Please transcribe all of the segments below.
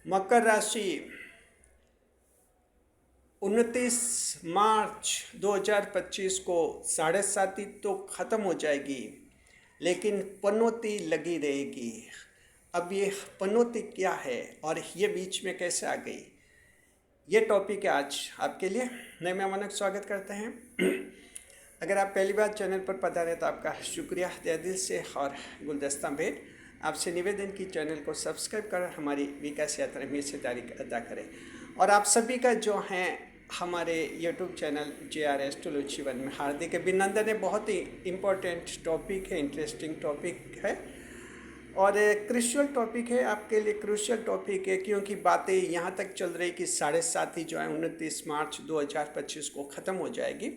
मकर राशि 29 मार्च 2025 को 7:30 तो ख़त्म हो जाएगी, लेकिन पनौती लगी रहेगी। अब ये पनौती क्या है और ये बीच में कैसे आ गई, ये टॉपिक है आज आपके लिए। नए मेहमानों का स्वागत करते हैं। अगर आप पहली बार चैनल पर पधारे तो आपका शुक्रिया तहे दिल से, और गुलदस्ता भेंट आपसे निवेदन की चैनल को सब्सक्राइब कर हमारी विकास यात्रा में हिस्सेदारी अदा करें। और आप सभी का जो हैं हमारे YouTube channel JR astrology one में हार्दिक अभिनंदन है। बहुत ही इम्पोर्टेंट टॉपिक है, इंटरेस्टिंग टॉपिक है और क्रूशियल टॉपिक है, आपके लिए क्रूशियल टॉपिक है, क्योंकि बातें यहाँ तक चल रही कि 7:30 ही जो है 29 मार्च 2025 को ख़त्म हो जाएगी।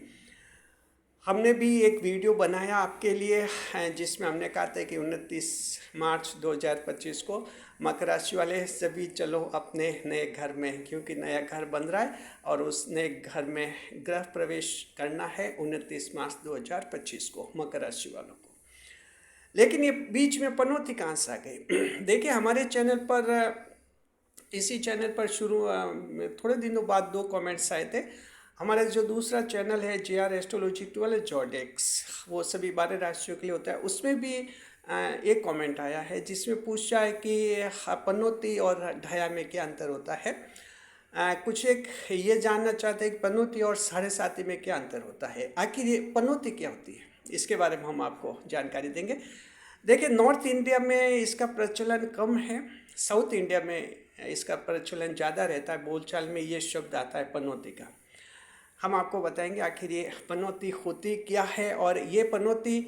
हमने भी एक वीडियो बनाया आपके लिए जिसमें हमने कहा था कि 29 मार्च 2025 को मकर राशि वाले सभी चलो अपने नए घर में, क्योंकि नया घर बन रहा है और उस नए घर में गृह प्रवेश करना है 29 मार्च 2025 को मकर राशि वालों को। लेकिन ये बीच में पनौती कहाँ से आ गई? देखिए, हमारे चैनल पर, इसी चैनल पर शुरू थोड़े दिनों बाद 2 कमेंट्स आए थे। हमारा जो दूसरा चैनल है JR एस्ट्रोलॉजी 12 जॉडेक्स, वो सभी 12 राशियों के लिए होता है, उसमें भी एक कमेंट आया है जिसमें पूछा है कि पनौती और ढाया में क्या अंतर होता है। कुछ एक ये जानना चाहते हैं कि पनौती और 7:30 में क्या अंतर होता है, आखिर ये पनौती क्या होती है, इसके बारे में हम आपको जानकारी देंगे। देखिए, नॉर्थ इंडिया में इसका प्रचलन कम है, साउथ इंडिया में इसका प्रचलन ज़्यादा रहता है। बोलचाल में ये शब्द आता है पनौती का। हम आपको बताएंगे आखिर ये पनौती होती क्या है और ये पनौती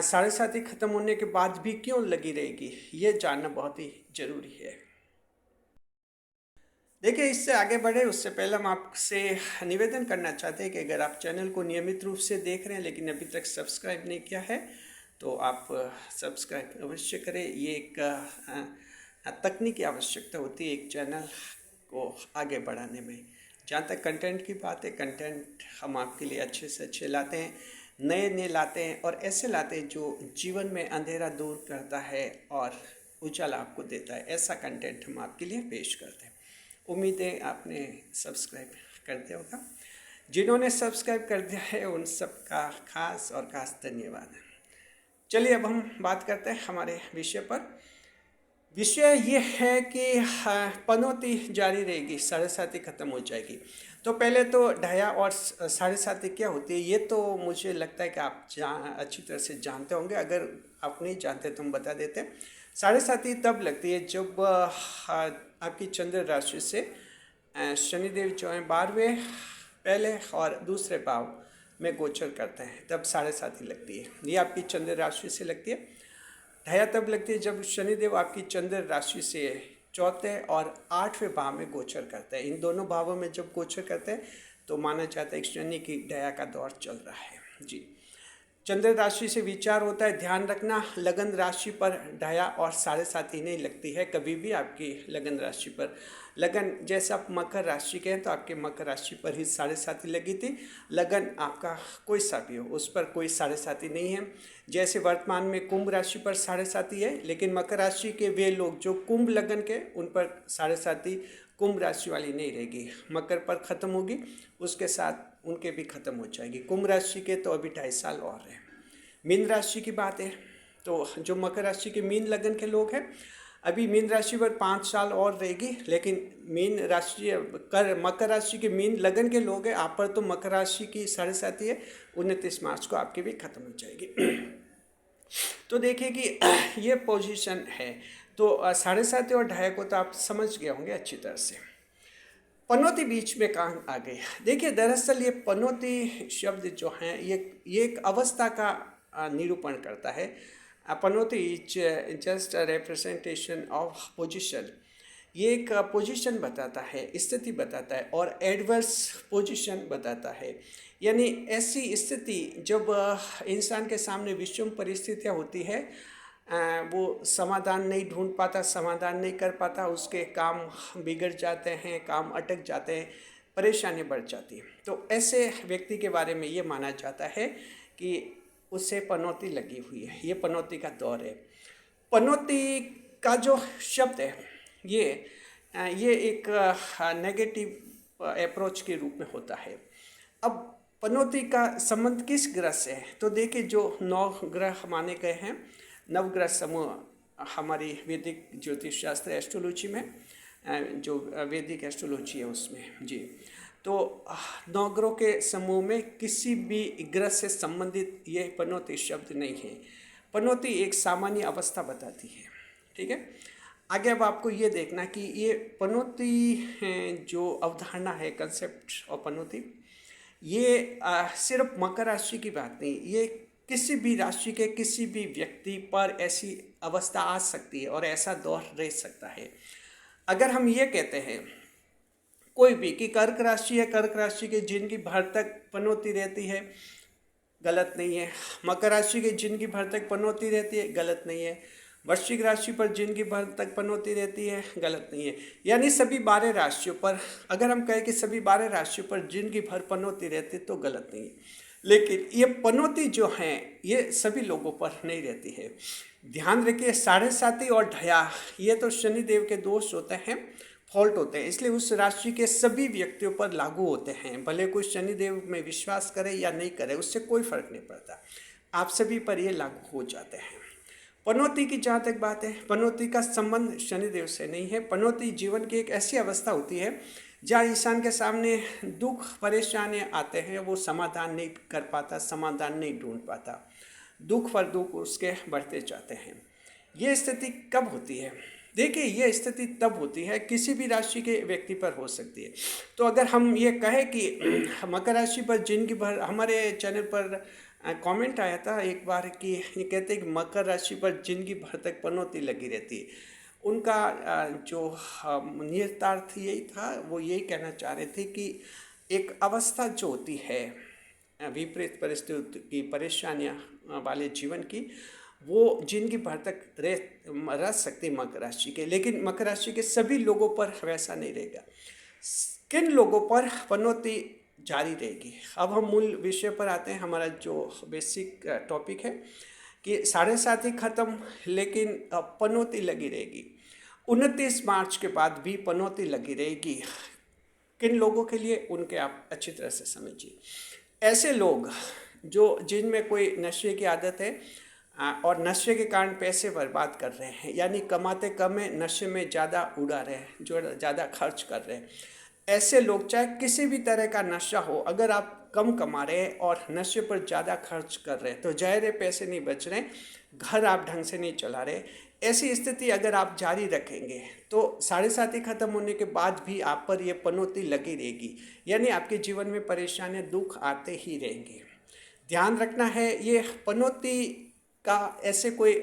7:30 ख़त्म होने के बाद भी क्यों लगी रहेगी, ये जानना बहुत ही ज़रूरी है। देखिए, इससे आगे बढ़े उससे पहले हम आपसे निवेदन करना चाहते हैं कि अगर आप चैनल को नियमित रूप से देख रहे हैं लेकिन अभी तक सब्सक्राइब नहीं किया है तो आप सब्सक्राइब अवश्य करें। ये एक तकनीकी आवश्यकता होती है एक चैनल को आगे बढ़ाने में। जहाँ तक कंटेंट की बात है, कंटेंट हम आपके लिए अच्छे से अच्छे लाते हैं, नए नए लाते हैं और ऐसे लाते हैं जो जीवन में अंधेरा दूर करता है और उजाला आपको देता है। ऐसा कंटेंट हम आपके लिए पेश करते हैं। उम्मीद है आपने सब्सक्राइब कर दिया होगा। जिन्होंने सब्सक्राइब कर दिया है उन सब का खास और खास धन्यवाद। चलिए, अब हम बात करते हैं हमारे विषय पर। विषय ये है कि पनौती जारी रहेगी, 7:30 ख़त्म हो जाएगी। तो पहले तो ढाया और 7:30 क्या होती है, ये तो मुझे लगता है कि आप अच्छी तरह से जानते होंगे। अगर आप नहीं जानते तो हम बता देते हैं। 7:30 तब लगती है जब आपकी चंद्र राशि से शनिदेव जो हैं 12वें पहले और दूसरे भाव में गोचर करते हैं, तब 7:30 लगती है। ये आपकी चंद्र राशि से लगती है। ढाया तब लगती है जब शनिदेव आपकी चंद्र राशि से 4थे और 8वें भाव में गोचर करते हैं। इन दोनों भावों में जब गोचर करते हैं तो माना जाता है कि शनि की ढाया का दौर चल रहा है। जी, चंद्र राशि से विचार होता है। ध्यान रखना, लगन राशि पर ढाया और 7:30 नहीं लगती है कभी भी। आपकी लगन राशि पर लगन, जैसे आप मकर राशि के हैं तो आपके मकर राशि पर ही 7:30 लगी थी। लगन आपका कोई सा भी हो, उस पर कोई 7:30 नहीं है। जैसे वर्तमान में कुंभ राशि पर 7:30 है, लेकिन मकर राशि के वे लोग जो कुंभ लगन के, उन पर 7:30 कुंभ राशि वाली नहीं रहेगी। मकर पर ख़त्म होगी, उसके साथ उनके भी ख़त्म हो जाएगी। कुंभ राशि के तो अभी 2.5 साल और हैं। मीन राशि की बात है तो जो मकर राशि के मीन लगन के लोग हैं, अभी मीन राशि पर 5 साल और रहेगी। लेकिन मीन राशि मकर राशि के मीन लगन के लोग हैं, आप पर तो मकर राशि की 7:30 है, 29 मार्च को आपकी भी ख़त्म हो जाएगी। तो देखिए कि ये पोजीशन है। तो 7:30 और ढाई को तो आप समझ गए होंगे अच्छी तरह से। पनौती बीच में कहाँ आ गई? देखिए, दरअसल ये पनौती शब्द जो हैं ये एक अवस्था का निरूपण करता है। पनौती is just a representation of position. ये एक पोजीशन बताता है, स्थिति बताता है और एडवर्स पोजीशन बताता है। यानी ऐसी स्थिति जब इंसान के सामने विषम परिस्थितियाँ होती है, वो समाधान नहीं ढूंढ पाता, समाधान नहीं कर पाता, उसके काम बिगड़ जाते हैं, काम अटक जाते हैं, परेशानी बढ़ जाती है। तो ऐसे व्यक्ति के बारे में ये माना जाता है कि उससे पनौती लगी हुई है, ये पनौती का दौर है। पनौती का जो शब्द है, ये ये एक नेगेटिव अप्रोच के रूप में होता है। अब पनौती का संबंध किस ग्रह से है? तो देखिए, जो 9 ग्रह माने गए हैं, नवग्रह समूह हमारी वैदिक ज्योतिष शास्त्र एस्ट्रोलॉजी में, जो वैदिक एस्ट्रोलॉजी है उसमें जी। तो 9 ग्रहों के समूह में किसी भी ग्रह से संबंधित ये पनौती शब्द नहीं है। पनौती एक सामान्य अवस्था बताती है, ठीक है। आगे अब आपको ये देखना कि ये पनौती जो अवधारणा है, कंसेप्ट और पनौती, ये सिर्फ मकर राशि की बात नहीं, ये किसी भी राशि के किसी भी व्यक्ति पर ऐसी अवस्था आ सकती है और ऐसा दौर रह सकता है। अगर हम ये कहते हैं कोई भी कि कर्क राशि है, कर्क राशि के जिनकी भर तक पनौती रहती है, गलत नहीं है। मकर राशि के जिनकी भर तक पनौती रहती है, गलत नहीं है। वृश्चिक राशि पर जिनकी भर तक पनौती रहती है, गलत नहीं है। यानी सभी 12 राशियों पर, अगर हम कहें कि सभी 12 राशियों पर जिनकी भर पनौती रहती है तो गलत नहीं है। लेकिन ये पनौती जो है ये सभी लोगों पर नहीं रहती है। ध्यान रखिए, 7.5 और ढया ये तो शनिदेव के दोष होते हैं, फॉल्ट होते हैं, इसलिए उस राशि के सभी व्यक्तियों पर लागू होते हैं। भले कोई शनिदेव में विश्वास करे या नहीं करे, उससे कोई फर्क नहीं पड़ता, आप सभी पर ये लागू हो जाते हैं। पनौती की जहाँ तक बात है, पनौती का संबंध शनिदेव से नहीं है। पनौती जीवन की एक ऐसी अवस्था होती है जहाँ इंसान के सामने दुख परेशानियाँ आते हैं, वो समाधान नहीं कर पाता, समाधान नहीं ढूंढ पाता, दुख पर दुख उसके बढ़ते जाते हैं। ये स्थिति कब होती है? देखिए, ये स्थिति तब होती है किसी भी राशि के व्यक्ति पर हो सकती है। तो अगर हम ये कहें कि मकर राशि पर जिनकी भर, हमारे चैनल पर कमेंट आया था एक बार कि ये कहते हैं कि मकर राशि पर जिनकी भर तक पनौती लगी रहती है, उनका जो निहितार्थ यही था, वो यही कहना चाह रहे थे कि एक अवस्था जो होती है विपरीत परिस्थिति की, परेशानियाँ वाले जीवन की, वो जिनकी भर तक रह सकती मकर राशि के, लेकिन मकर राशि के सभी लोगों पर वैसा नहीं रहेगा। किन लोगों पर पनौती जारी रहेगी? अब हम मूल विषय पर आते हैं। हमारा जो बेसिक टॉपिक है कि 7.5 ही खत्म, लेकिन पनौती लगी रहेगी। 29 मार्च के बाद भी पनौती लगी रहेगी। किन लोगों के लिए, उनके आप अच्छी तरह से समझिए। ऐसे लोग जो जिनमें कोई नशे की आदत है और नशे के कारण पैसे बर्बाद कर रहे हैं, यानी कमाते कम है, नशे में ज़्यादा उड़ा रहे हैं, जो ज़्यादा खर्च कर रहे हैं, ऐसे लोग, चाहे किसी भी तरह का नशा हो, अगर आप कम कमा रहे हैं और नशे पर ज़्यादा खर्च कर रहे हैं तो ज़ाहिर है पैसे नहीं बच रहे, घर आप ढंग से नहीं चला रहे। ऐसी स्थिति अगर आप जारी रखेंगे तो 7.5 खत्म होने के बाद भी आप पर ये पनौती लगी रहेगी, यानी आपके जीवन में परेशानियाँ, दुख आते ही रहेंगे। ध्यान रखना है, ये पनौती का ऐसे कोई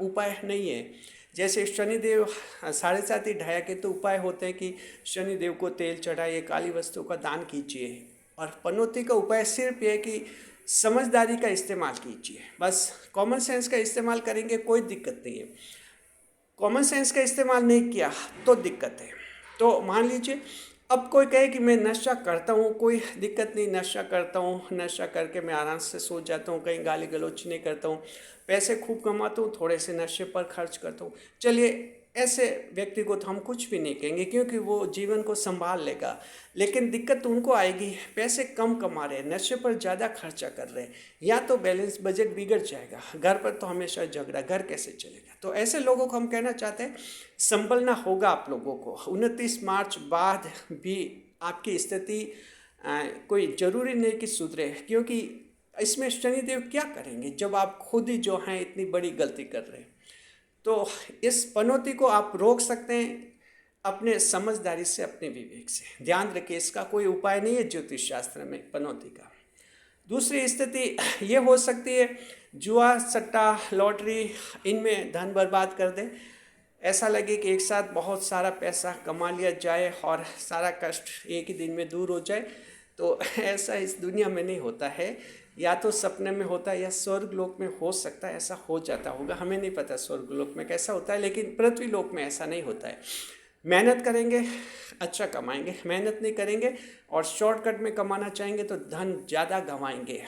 उपाय नहीं है। जैसे शनिदेव 7.5 ही ढाया के तो उपाय होते हैं कि शनिदेव को तेल चढ़ाइए, काली वस्तु का दान कीजिए, और पनौती का उपाय सिर्फ ये है कि समझदारी का इस्तेमाल कीजिए, बस कॉमन सेंस का इस्तेमाल करेंगे, कोई दिक्कत नहीं है। कॉमन सेंस का इस्तेमाल नहीं किया तो दिक्कत है। तो मान लीजिए अब कोई कहे कि मैं नशा करता हूँ, कोई दिक्कत नहीं, नशा करता हूँ, नशा करके मैं आराम से सो जाता हूँ, कहीं गाली गलौज नहीं करता हूँ, पैसे खूब कमाता हूँ, थोड़े से नशे पर खर्च करता हूँ। चलिए, ऐसे व्यक्ति को तो हम कुछ भी नहीं कहेंगे क्योंकि वो जीवन को संभाल लेगा, लेकिन दिक्कत उनको आएगी, पैसे कम कमा रहे हैं, नशे पर ज़्यादा खर्चा कर रहे हैं, या तो बैलेंस बजट बिगड़ जाएगा, घर पर तो हमेशा झगड़ा, घर कैसे चलेगा। तो ऐसे लोगों को हम कहना चाहते हैं संभलना होगा आप लोगों को। 29 मार्च बाद भी आपकी स्थिति कोई ज़रूरी नहीं कि सुधरे, क्योंकि इसमें शनिदेव क्या करेंगे जब आप खुद ही जो हैं इतनी बड़ी गलती कर रहे हैं। तो इस पनौती को आप रोक सकते हैं अपने समझदारी से, अपने विवेक से। ध्यान रखिए, इसका कोई उपाय नहीं है ज्योतिष शास्त्र में पनौती का। दूसरी स्थिति ये हो सकती है जुआ, सट्टा, लॉटरी, इनमें धन बर्बाद कर दे, ऐसा लगे कि एक साथ बहुत सारा पैसा कमा लिया जाए और सारा कष्ट एक ही दिन में दूर हो जाए। तो ऐसा इस दुनिया में नहीं होता है, या तो सपने में होता है या स्वर्ग लोक में हो सकता है ऐसा हो जाता होगा, हमें नहीं पता स्वर्ग लोक में कैसा होता है, लेकिन पृथ्वी लोक में ऐसा नहीं होता है। मेहनत करेंगे अच्छा कमाएंगे, मेहनत नहीं करेंगे और शॉर्टकट में कमाना चाहेंगे तो धन ज़्यादा गंवाएंगे।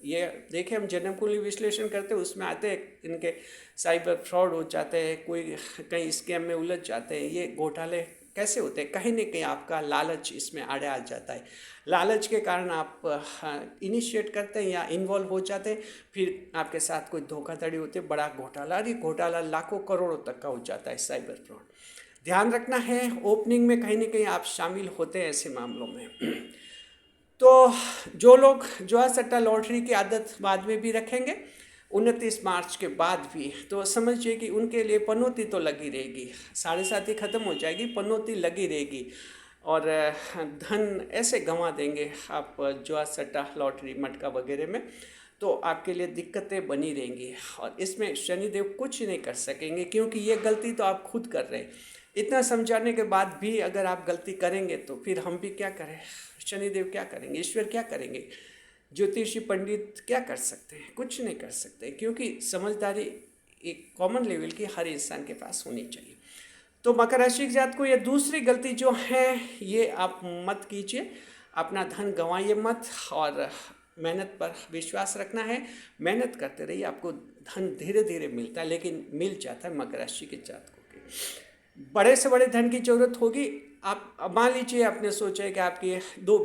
ये देखिए, हम जन्म कुंडली विश्लेषण करते हैं, उसमें आते हैं इनके साइबर फ्रॉड हो जाते हैं, कोई कहीं स्कैम में उलझ जाते हैं, ये घोटाले कैसे होते हैं? कहीं ना कहीं आपका लालच इसमें आड़े आ जाता है। लालच के कारण आप इनिशिएट करते हैं या इन्वॉल्व हो जाते हैं, फिर आपके साथ कोई धोखाधड़ी होती है, बड़ा घोटाला, और ये घोटाला लाखों करोड़ों तक का हो जाता है, साइबर फ्रॉड। ध्यान रखना है, ओपनिंग में कहीं ना कहीं आप शामिल होते हैं ऐसे मामलों में। तो जो लोग जुआ सट्टा लॉटरी की आदत बाद में भी रखेंगे, 29 मार्च के बाद भी, तो समझिए कि उनके लिए पनौती तो लगी रहेगी। 7:30 ही ख़त्म हो जाएगी, पनौती लगी रहेगी, और धन ऐसे गंवा देंगे आप जुआ सट्टा लॉटरी मटका वगैरह में, तो आपके लिए दिक्कतें बनी रहेंगी। और इसमें शनिदेव कुछ नहीं कर सकेंगे, क्योंकि ये गलती तो आप खुद कर रहे हैं। इतना समझाने के बाद भी अगर आप गलती करेंगे तो फिर हम भी क्या करें? शनिदेव क्या करेंगे? ईश्वर क्या करेंगे? ज्योतिषी पंडित क्या कर सकते हैं? कुछ नहीं कर सकते, क्योंकि समझदारी एक कॉमन लेवल की हर इंसान के पास होनी चाहिए। तो मकर राशि के जात को ये दूसरी गलती जो है, ये आप मत कीजिए। अपना धन गंवाइए मत, और मेहनत पर विश्वास रखना है। मेहनत करते रहिए, आपको धन धीरे धीरे मिलता है, लेकिन मिल जाता है मकर राशि के जातकों के। बड़े से बड़े धन की जरूरत होगी। आप मान लीजिए आपने सोचा है कि आपकी 2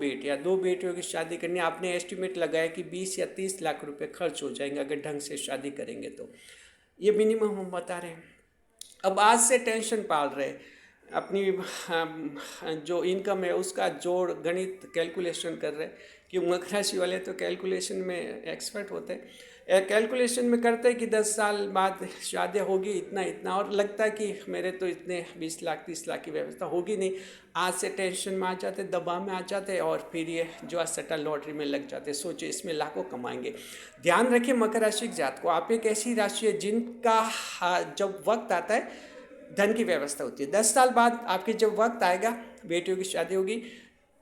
बेटियों की शादी करनी है। आपने एस्टिमेट लगाया कि 20 या 30 लाख रुपए खर्च हो जाएंगे अगर ढंग से शादी करेंगे तो। ये मिनिमम हम बता रहे हैं। अब आज से टेंशन पाल रहे, अपनी जो इनकम है उसका जोड़ गणित कैलकुलेशन कर रहे, कि मकर राशि वाले तो कैलकुलेशन में एक्सपर्ट होते हैं। कैलकुलेशन में करते हैं कि 10 साल बाद शादी होगी, इतना इतना, और लगता है कि मेरे तो इतने 20 लाख 30 लाख की व्यवस्था होगी नहीं। आज से टेंशन में आ जाते, दबाव में आ जाते, और फिर ये जुआ सट्टा लॉटरी में लग जाते। सोचे इसमें लाखों कमाएंगे। ध्यान रखिए मकर राशि के जात को, आप एक ऐसी राशि है जिनका जब वक्त आता है धन की व्यवस्था होती है। 10 साल बाद आपके जब वक्त आएगा, बेटियों की शादी होगी,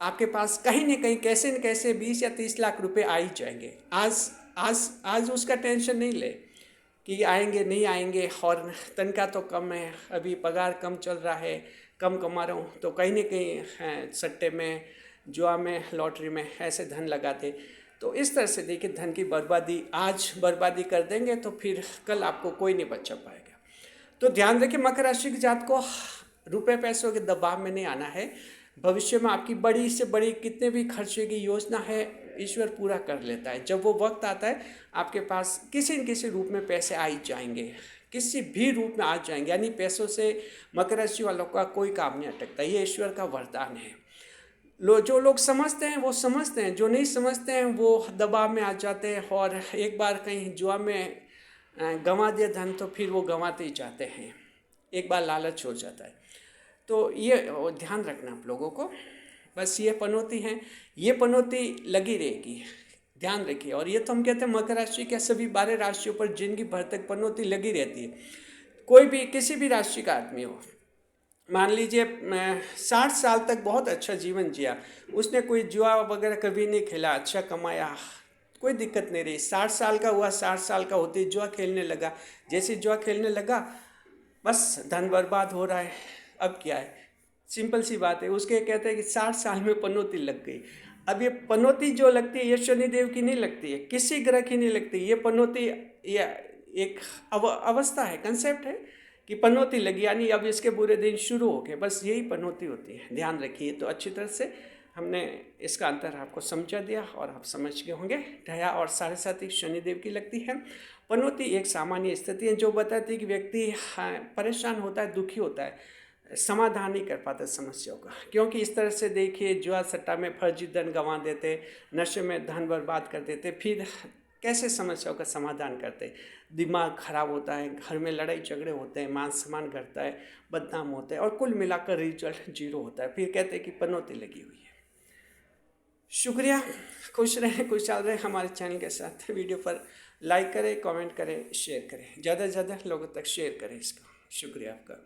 आपके पास कहीं न कहीं कैसे न कैसे 20 या 30 लाख रुपए आ ही जाएंगे। आज आज आज उसका टेंशन नहीं ले कि आएंगे नहीं आएंगे, और तनख्वाह तो कम है, अभी पगार कम चल रहा है, कम कमा रहा हूँ, तो कहीं न कहीं सट्टे में, जुआ में, लॉटरी में ऐसे धन लगाते। तो इस तरह से देखिए, धन की बर्बादी आज बर्बादी कर देंगे तो फिर कल आपको कोई नहीं बचा पाएगा। तो ध्यान रखिए मकर राशि की जात को रुपए पैसों के दबाव में नहीं आना है। भविष्य में आपकी बड़ी से बड़ी कितने भी खर्चे की योजना है, ईश्वर पूरा कर लेता है। जब वो वक्त आता है, आपके पास किसी न किसी रूप में पैसे आ ही जाएंगे, किसी भी रूप में आ जाएंगे। यानी पैसों से मकर राशि वालों का कोई काम नहीं अटकता, ये ईश्वर का वरदान है। जो लोग समझते हैं वो समझते हैं, जो नहीं समझते हैं वो दबाव में आ जाते हैं, और एक बार कहीं जुआ में गंवा दिया धन तो फिर वो गंवाते ही जाते हैं। एक बार लालच हो जाता है। तो ये ध्यान रखना आप लोगों को। बस ये पनौती हैं, ये पनौती लगी रहेगी, ध्यान रखिए। और ये तो हम कहते हैं मकर राशि के सभी 12 राशियों पर जिंदगी भर तक पनौती लगी रहती है। कोई भी किसी भी राशि का आदमी हो, मान लीजिए 60 साल तक बहुत अच्छा जीवन जिया, उसने कोई जुआ वगैरह कभी नहीं खेला, अच्छा कमाया, कोई दिक्कत नहीं रही। 60 साल का हुआ, 60 साल का होते जुआ खेलने लगा। जैसे जुआ खेलने लगा, बस धन बर्बाद हो रहा है। अब क्या है, सिंपल सी बात है। उसके कहते हैं कि 60 साल में पनौती लग गई। अब ये पनौती जो लगती है, ये शनिदेव की नहीं लगती है, किसी ग्रह की नहीं लगती। ये पनौती ये एक अवस्था है, कंसेप्ट है कि पनौती लगी, यानी अब इसके बुरे दिन शुरू हो गए, बस यही पनौती होती है। ध्यान रखिए। तो अच्छी तरह से हमने इसका अंतर आपको समझा दिया, और आप समझ गए होंगे। ढया और 7.5 शनिदेव की लगती है। पनौती एक सामान्य स्थिति है जो बताती है कि व्यक्ति परेशान होता है, दुखी होता है, समाधान नहीं कर पाते समस्याओं का। क्योंकि इस तरह से देखिए, जुआ सट्टा में फर्जी धन गंवा देते, नशे में धन बर्बाद कर देते, फिर कैसे समस्याओं का समाधान करते। दिमाग खराब होता है, घर में लड़ाई झगड़े होते हैं, मान सम्मान घटता है, बदनाम होते हैं, और कुल मिलाकर रिजल्ट 0 होता है। फिर कहते हैं कि पनौती लगी हुई है। शुक्रिया, खुश रहें, खुशहाल रहें हमारे चैनल के साथ। वीडियो पर लाइक करें, कमेंट करें, शेयर करें, ज़्यादा से ज़्यादा लोगों तक शेयर करें इसका। शुक्रिया आपका।